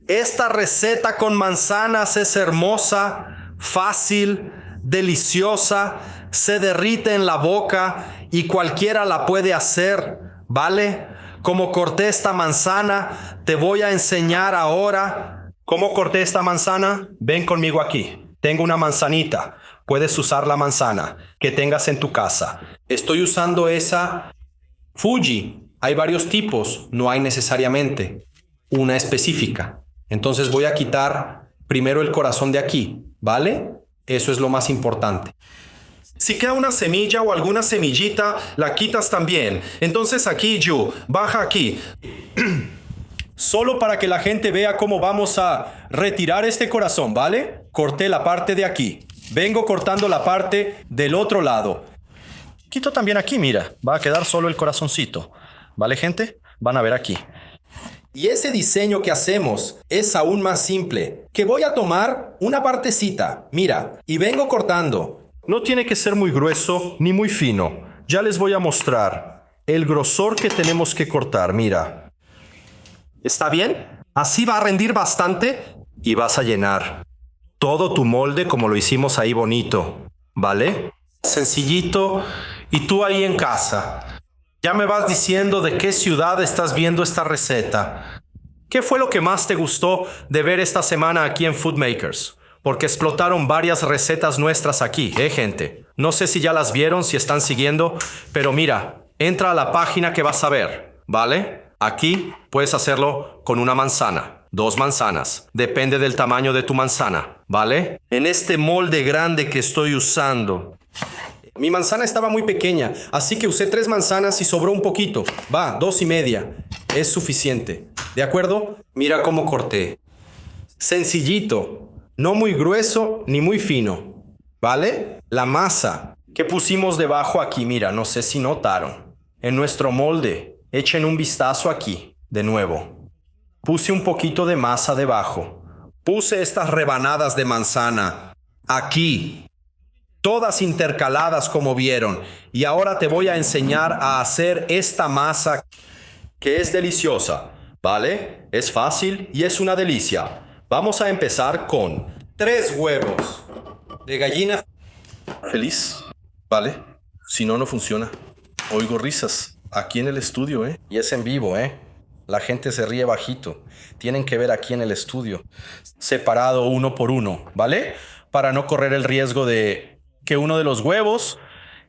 Esta receta con manzanas es hermosa, fácil, deliciosa, se derrite en la boca y cualquiera la puede hacer, ¿vale? Como corté esta manzana, te voy a enseñar ahora cómo corté esta manzana. Ven conmigo aquí. Tengo una manzanita. Puedes usar la manzana que tengas en tu casa. Estoy usando esa Fuji. Hay varios tipos, no hay necesariamente una específica. Entonces voy a quitar primero el corazón de aquí, ¿vale? Eso es lo más importante. Si queda una semilla o alguna semillita, la quitas también. Entonces aquí, Yu, baja aquí. Solo para que la gente vea cómo vamos a retirar este corazón, ¿vale? Corté la parte de aquí. Vengo cortando la parte del otro lado. Quito también aquí, mira. Va a quedar solo el corazoncito. ¿Vale, gente? Van a ver aquí. Y ese diseño que hacemos es aún más simple. Que voy a tomar una partecita, mira, y vengo cortando. No tiene que ser muy grueso ni muy fino. Ya les voy a mostrar el grosor que tenemos que cortar, mira. ¿Está bien? Así va a rendir bastante y vas a llenar todo tu molde como lo hicimos ahí bonito, ¿vale? Sencillito. Y tú ahí en casa, ya me vas diciendo de qué ciudad estás viendo esta receta. ¿Qué fue lo que más te gustó de ver esta semana aquí en Foodmakers? Porque explotaron varias recetas nuestras aquí, gente. No sé si ya las vieron, si están siguiendo, pero mira, entra a la página que vas a ver, ¿vale? Aquí puedes hacerlo con una manzana, 2 manzanas, depende del tamaño de tu manzana, ¿vale? En este molde grande que estoy usando, mi manzana estaba muy pequeña, así que usé 3 manzanas y sobró un poquito. Va, 2,5. Es suficiente. ¿De acuerdo? Mira cómo corté. Sencillito. No muy grueso ni muy fino. ¿Vale? La masa que pusimos debajo aquí, mira, no sé si notaron. En nuestro molde, echen un vistazo aquí, de nuevo. Puse un poquito de masa debajo. Puse estas rebanadas de manzana aquí. Todas intercaladas como vieron. Y ahora te voy a enseñar a hacer esta masa que es deliciosa, ¿vale? Es fácil y es una delicia. Vamos a empezar con 3 huevos de gallina feliz, ¿vale? Si no, no funciona. Oigo risas aquí en el estudio, ¿eh? Y es en vivo, ¿eh? La gente se ríe bajito. Tienen que ver aquí en el estudio, separado uno por uno, ¿vale? Para no correr el riesgo de que uno de los huevos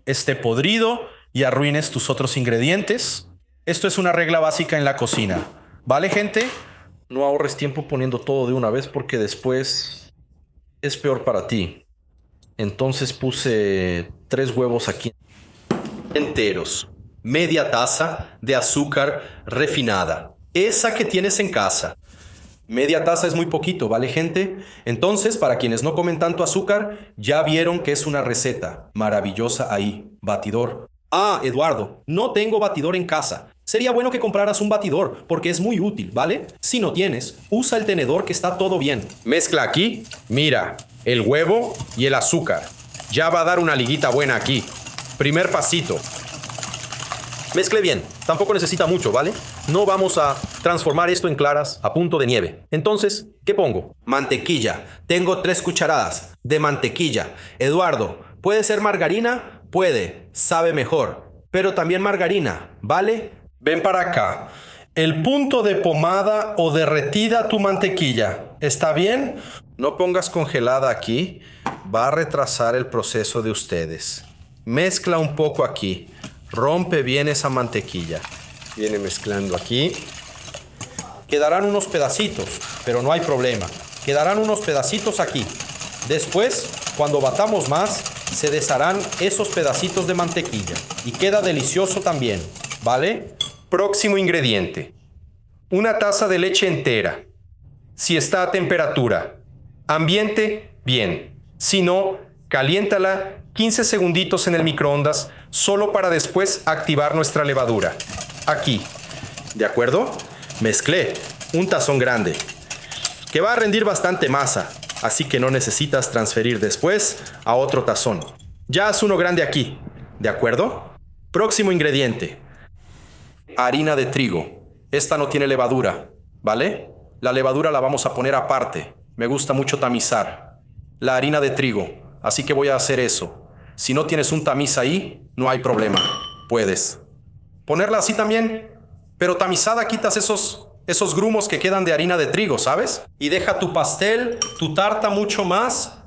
esté podrido y arruines tus otros ingredientes. Esto es una regla básica en la cocina. ¿Vale, gente? No ahorres tiempo poniendo todo de una vez porque después es peor para ti. Entonces puse 3 huevos aquí enteros. Media taza de azúcar refinada. Esa que tienes en casa. Media taza es muy poquito, ¿vale, gente? Entonces, para quienes no comen tanto azúcar, ya vieron que es una receta maravillosa ahí. Batidor. Ah, Eduardo, no tengo batidor en casa. Sería bueno que compraras un batidor, porque es muy útil, ¿vale? Si no tienes, usa el tenedor que está todo bien. Mezcla aquí. Mira, el huevo y el azúcar. Ya va a dar una liguita buena aquí. Primer pasito. Mezcle bien, tampoco necesita mucho, ¿vale? No vamos a transformar esto en claras a punto de nieve. Entonces, ¿qué pongo? Mantequilla. Tengo 3 cucharadas de mantequilla. Eduardo, ¿puede ser margarina? Puede, sabe mejor. Pero también margarina, ¿vale? Ven para acá. El punto de pomada o derretida tu mantequilla. ¿Está bien? No pongas congelada aquí. Va a retrasar el proceso de ustedes. Mezcla un poco aquí. Rompe bien esa mantequilla. Viene mezclando aquí. Quedarán unos pedacitos, pero no hay problema. Quedarán unos pedacitos aquí. Después, cuando batamos más, se desharán esos pedacitos de mantequilla. Y queda delicioso también, ¿vale? Próximo ingrediente. 1 taza de leche entera. Si está a temperatura ambiente, bien. Si no, caliéntala 15 segunditos en el microondas solo para después activar nuestra levadura. Aquí. ¿De acuerdo? Mezclé 1 tazón grande, que va a rendir bastante masa, así que no necesitas transferir después a otro tazón. Ya haz uno grande aquí. ¿De acuerdo? Próximo ingrediente. Harina de trigo. Esta no tiene levadura, ¿vale? La levadura la vamos a poner aparte. Me gusta mucho tamizar la harina de trigo, así que voy a hacer eso. Si no tienes un tamiz ahí, no hay problema. Puedes ponerla así también, pero tamizada quitas esos grumos que quedan de harina de trigo, ¿sabes? Y deja tu pastel, tu tarta mucho más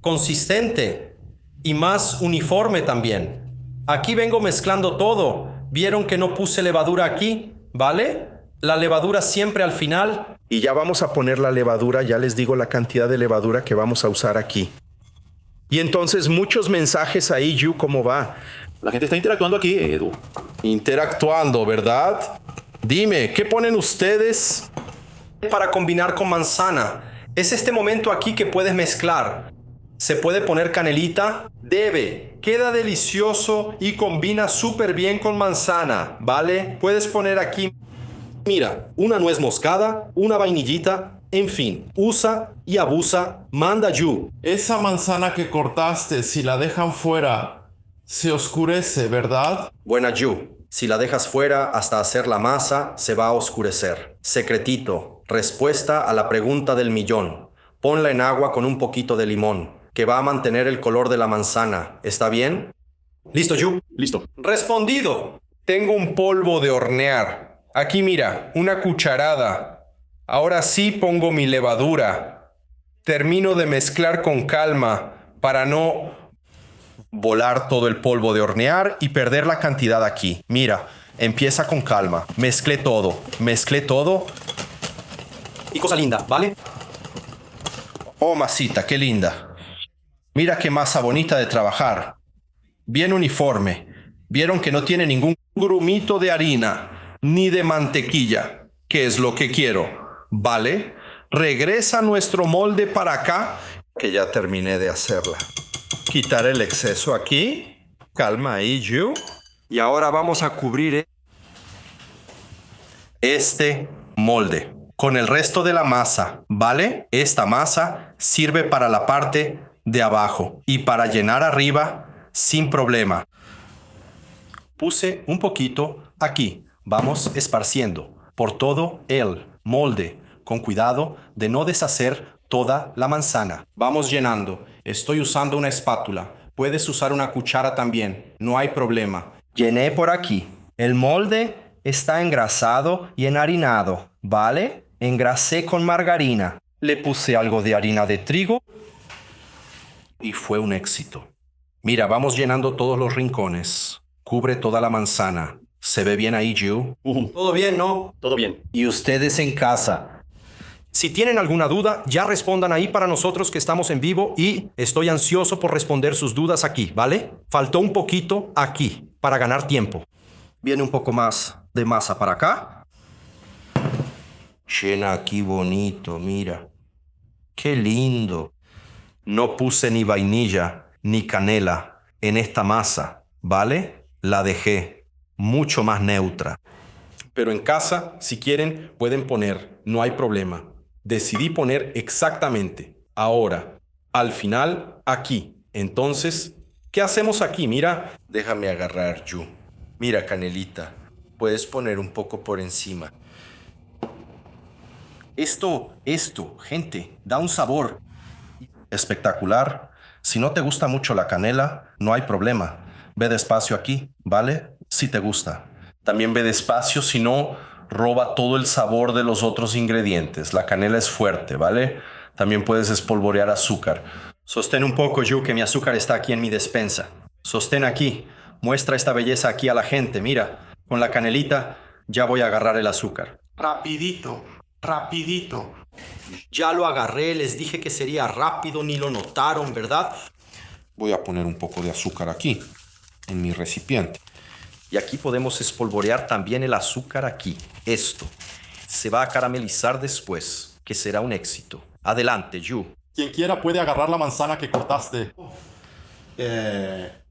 consistente y más uniforme también. Aquí vengo mezclando todo. ¿Vieron que no puse levadura aquí? ¿Vale? La levadura siempre al final. Y ya vamos a poner la levadura, ya les digo la cantidad de levadura que vamos a usar aquí. Y entonces muchos mensajes ahí, Yu, ¿cómo va? La gente está interactuando aquí, Edu. Interactuando, ¿verdad? Dime, ¿qué ponen ustedes para combinar con manzana? Es este momento aquí que puedes mezclar. Se puede poner canelita. Queda delicioso y combina súper bien con manzana, ¿vale? Puedes poner aquí, mira, una nuez moscada, una vainillita. En fin, usa y abusa, manda Yu. Esa manzana que cortaste, si la dejan fuera, se oscurece, ¿verdad? Buena Yu. Si la dejas fuera hasta hacer la masa, se va a oscurecer. Secretito, respuesta a la pregunta del millón. Ponla en agua con un poquito de limón, que va a mantener el color de la manzana. ¿Está bien? ¿Listo, Yu? Listo. Respondido. Tengo un polvo de hornear. Aquí mira, una cucharada. Ahora sí pongo mi levadura. Termino de mezclar con calma para no volar todo el polvo de hornear y perder la cantidad aquí. Mira, empieza con calma. Mezclé todo. Y cosa linda, ¿vale? Oh, masita, qué linda. Mira qué masa bonita de trabajar. Bien uniforme. Vieron que no tiene ningún grumito de harina ni de mantequilla, que es lo que quiero. ¿Vale? Regresa nuestro molde para acá, que ya terminé de hacerla. Quitar el exceso aquí. Calma ahí, Yu. Y ahora vamos a cubrir este molde con el resto de la masa, ¿vale? Esta masa sirve para la parte de abajo y para llenar arriba sin problema. Puse un poquito aquí. Vamos esparciendo por todo el molde, con cuidado de no deshacer toda la manzana. Vamos llenando. Estoy usando una espátula. Puedes usar una cuchara también. No hay problema. Llené por aquí. El molde está engrasado y enharinado, ¿vale? Engrasé con margarina. Le puse algo de harina de trigo y fue un éxito. Mira, vamos llenando todos los rincones. Cubre toda la manzana. ¿Se ve bien ahí, Yu? ¿Todo bien, no? Todo bien. Y ustedes en casa. Si tienen alguna duda, ya respondan ahí para nosotros que estamos en vivo y estoy ansioso por responder sus dudas aquí, ¿vale? Faltó un poquito aquí para ganar tiempo. Viene un poco más de masa para acá. Llena aquí bonito, mira. Qué lindo. No puse ni vainilla ni canela en esta masa, ¿vale? La dejé mucho más neutra. Pero en casa, si quieren, pueden poner. No hay problema. Decidí poner exactamente ahora, al final, aquí. Entonces, ¿qué hacemos aquí? Mira, déjame agarrar, Yu. Mira, canelita. Puedes poner un poco por encima. Esto, gente, da un sabor espectacular. Si no te gusta mucho la canela, no hay problema. Ve despacio aquí, ¿vale? Si te gusta. También ve despacio, si no, roba todo el sabor de los otros ingredientes. La canela es fuerte, ¿vale? También puedes espolvorear azúcar. Sostén un poco, Yu, que mi azúcar está aquí en mi despensa. Sostén aquí. Muestra esta belleza aquí a la gente. Mira, con la canelita ya voy a agarrar el azúcar. Rapidito. Ya lo agarré, les dije que sería rápido, ni lo notaron, ¿verdad? Voy a poner un poco de azúcar aquí, en mi recipiente. Y aquí podemos espolvorear también el azúcar aquí. Esto se va a caramelizar después, que será un éxito. Adelante, Yu. Quien quiera puede agarrar la manzana que cortaste,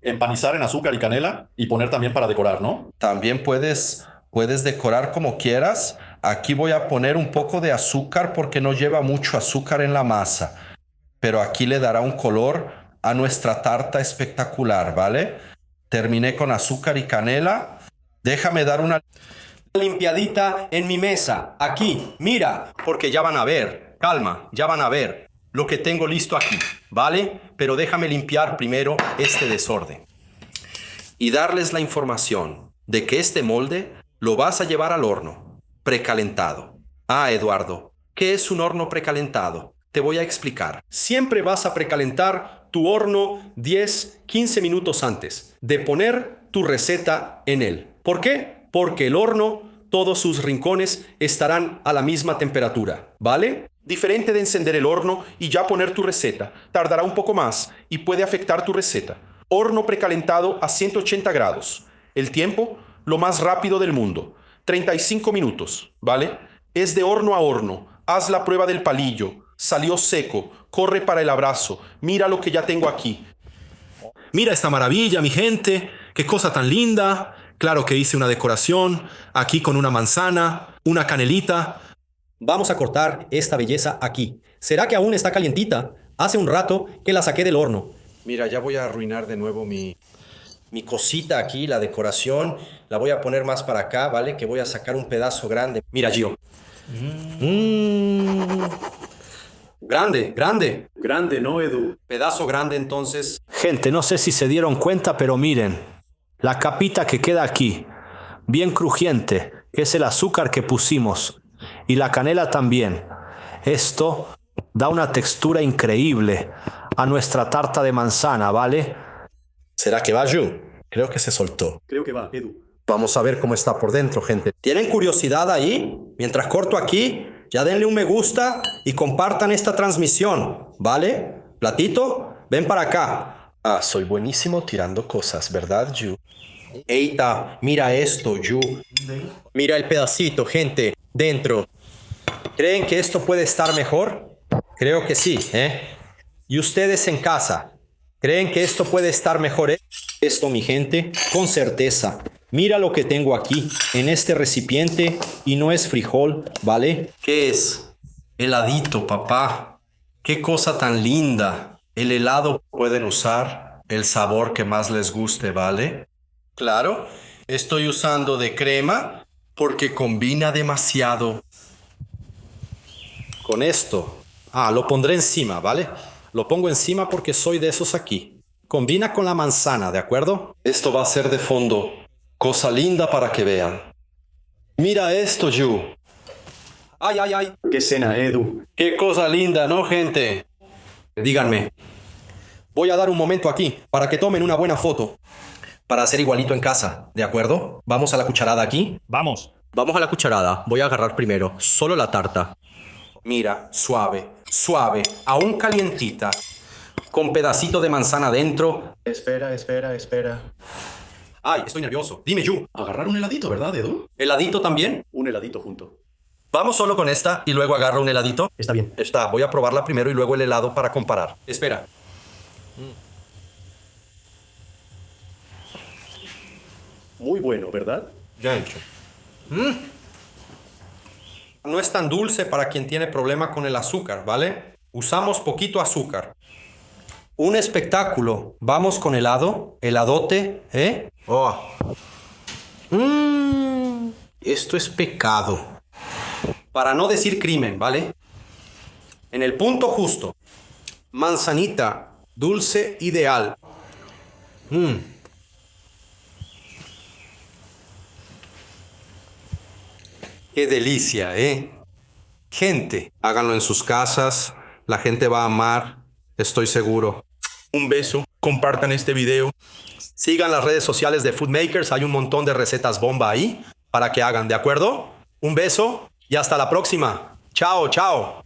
empanizar en azúcar y canela y poner también para decorar, ¿no? También puedes decorar como quieras. Aquí voy a poner un poco de azúcar porque no lleva mucho azúcar en la masa. Pero aquí le dará un color a nuestra tarta espectacular, ¿vale? Terminé con azúcar y canela. Déjame dar una Limpiadita en mi mesa, aquí, mira, porque ya van a ver, calma, ya van a ver lo que tengo listo aquí, ¿vale? Pero déjame limpiar primero este desorden. Y darles la información de que este molde lo vas a llevar al horno, precalentado. Ah, Eduardo, ¿qué es un horno precalentado? Te voy a explicar. Siempre vas a precalentar tu horno 10-15 minutos antes de poner tu receta en él. ¿Por qué? Porque el horno, todos sus rincones estarán a la misma temperatura, ¿vale? Diferente de encender el horno y ya poner tu receta. Tardará un poco más y puede afectar tu receta. Horno precalentado a 180 grados. El tiempo, lo más rápido del mundo. 35 minutos, ¿vale? Es de horno a horno. Haz la prueba del palillo. Salió seco. Corre para el abrazo. Mira lo que ya tengo aquí. Mira esta maravilla, mi gente. Qué cosa tan linda. Claro que hice una decoración. Aquí con una manzana, una canelita. Vamos a cortar esta belleza aquí. ¿Será que aún está calientita? Hace un rato que la saqué del horno. Mira, ya voy a arruinar de nuevo mi cosita aquí, la decoración. La voy a poner más para acá, ¿vale? Que voy a sacar un pedazo grande. Mira, Gio. Grande, grande. Grande, ¿no, Edu? Pedazo grande, entonces. Gente, no sé si se dieron cuenta, pero miren, la capita que queda aquí, bien crujiente, que es el azúcar que pusimos, y la canela también. Esto da una textura increíble a nuestra tarta de manzana, ¿vale? ¿Será que va, Ju? Creo que se soltó. Creo que va, Edu. Vamos a ver cómo está por dentro, gente. ¿Tienen curiosidad ahí? Mientras corto aquí, ya denle un me gusta y compartan esta transmisión, ¿vale? Platito, ven para acá. Ah, soy buenísimo tirando cosas, ¿verdad, Ju? Eita, mira esto, Ju. Mira el pedacito, gente, dentro. ¿Creen que esto puede estar mejor? Creo que sí, ¿eh? Y ustedes en casa, ¿creen que esto puede estar mejor? Esto, mi gente, con certeza. Mira lo que tengo aquí, en este recipiente, y no es frijol, ¿vale? ¿Qué es? Heladito, papá. Qué cosa tan linda. El helado pueden usar el sabor que más les guste, ¿vale? Claro, estoy usando de crema porque combina demasiado con esto. Ah, lo pondré encima, ¿vale? Lo pongo encima porque soy de esos aquí. Combina con la manzana, ¿de acuerdo? Esto va a ser de fondo. Cosa linda para que vean. Mira esto, Ju. Ay, ay, ay. Qué cena, Edu. Qué cosa linda, ¿no, gente? Díganme. Voy a dar un momento aquí para que tomen una buena foto. Para hacer igualito en casa, ¿de acuerdo? Vamos a la cucharada aquí. Vamos. Vamos a la cucharada. Voy a agarrar primero solo la tarta. Mira, suave, suave, aún calientita, con pedacito de manzana dentro. Espera. Ay, estoy nervioso. Dime, Ju. Agarrar un heladito, ¿verdad, Edu? ¿Heladito también? Un heladito junto. Vamos solo con esta y luego agarro un heladito. Está bien. Está, voy a probarla primero y luego el helado para comparar. Espera. Muy bueno, ¿verdad? Ya hecho. No es tan dulce para quien tiene problema con el azúcar, ¿vale? Usamos poquito azúcar. Un espectáculo. Vamos con helado. Heladote, ¿eh? Oh. Esto es pecado. Para no decir crimen, ¿vale? En el punto justo. Manzanita. Dulce ideal. Qué delicia, ¿eh? Gente, háganlo en sus casas. La gente va a amar, estoy seguro. Un beso, compartan este video. Sigan las redes sociales de Foodmakers. Hay un montón de recetas bomba ahí para que hagan, ¿de acuerdo? Un beso y hasta la próxima. Chao, chao.